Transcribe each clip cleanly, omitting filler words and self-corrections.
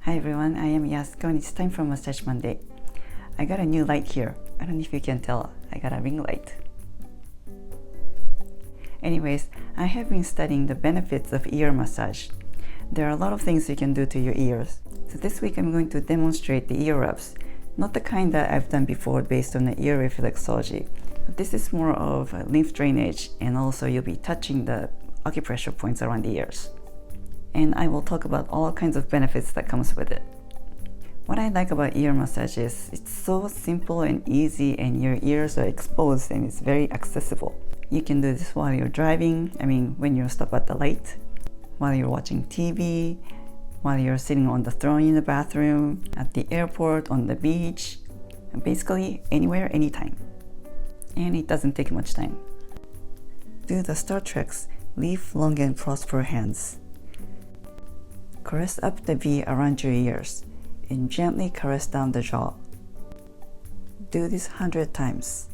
Hi everyone, I am Yasuko and it's time for Mustache Monday. I got a new light here. I don't know if you can tell, I got a ring light. Anyways, I have been studying the benefits of ear massage. There are a lot of things you can do to your ears. So this week I'm going to demonstrate the ear rubs. Not the kind that I've done before based on the ear reflexology. But this is more of a lymph drainage, and also you'll be touching the acupressure points around the ears. And I will talk about all kinds of benefits that comes with it. What I like about ear massage is it's so simple and easy, and your ears are exposed and it's very accessible. You can do this while you're driving, when you stop at the light, while you're watching TV, while you're sitting on the throne in the bathroom, at the airport, on the beach, and basically anywhere, anytime. And it doesn't take much time. Do the Star Trek's live long and prosper hands. Caress up the V around your ears and gently caress down the jaw. Do this 100 times.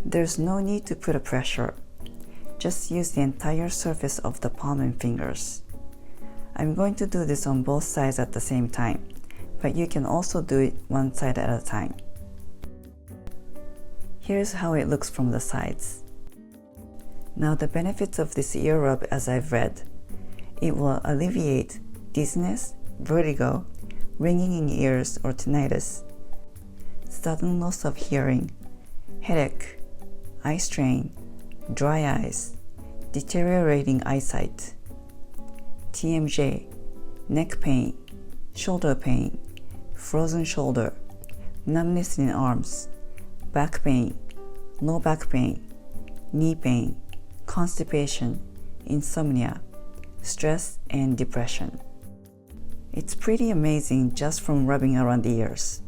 There's no need to put a pressure. Just use the entire surface of the palm and fingers. I'm going to do this on both sides at the same time, but you can also do it one side at a time. Here's how it looks from the sides. Now the benefits of this ear rub, as I've read. It will alleviate dizziness, vertigo, ringing in ears or tinnitus, sudden loss of hearing, headache, eye strain, dry eyes, deteriorating eyesight, TMJ, neck pain, shoulder pain, frozen shoulder, numbness in arms, back pain, low back pain, knee pain, constipation, insomnia, stress, and depression. It's pretty amazing just from rubbing around the ears.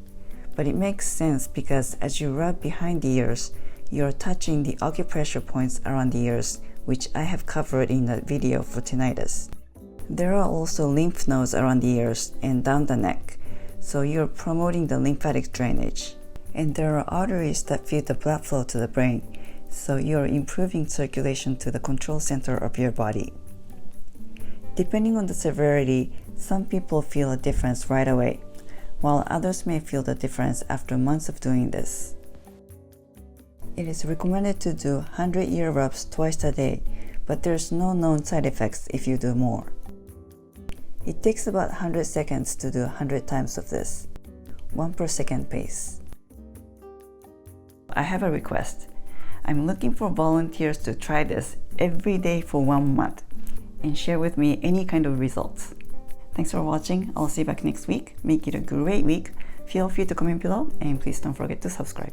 But it makes sense because as you rub behind the ears, you're touching the acupressure points around the ears, which I have covered in the video for tinnitus. There are also lymph nodes around the ears and down the neck, so you're promoting the lymphatic drainage. And there are arteries that feed the blood flow to the brain, so you're improving circulation to the control center of your body. Depending on the severity, some people feel a difference right away, while others may feel the difference after months of doing this. It is recommended to do 100 ear rubs twice a day, but there's no known side effects if you do more. It takes about 100 seconds to do 100 times of this, 1 per second pace. I have a request. I'm looking for volunteers to try this every day for 1 month and share with me any kind of results. Thanks for watching. I'll see you back next week. Make it a great week. Feel free to comment below and please don't forget to subscribe.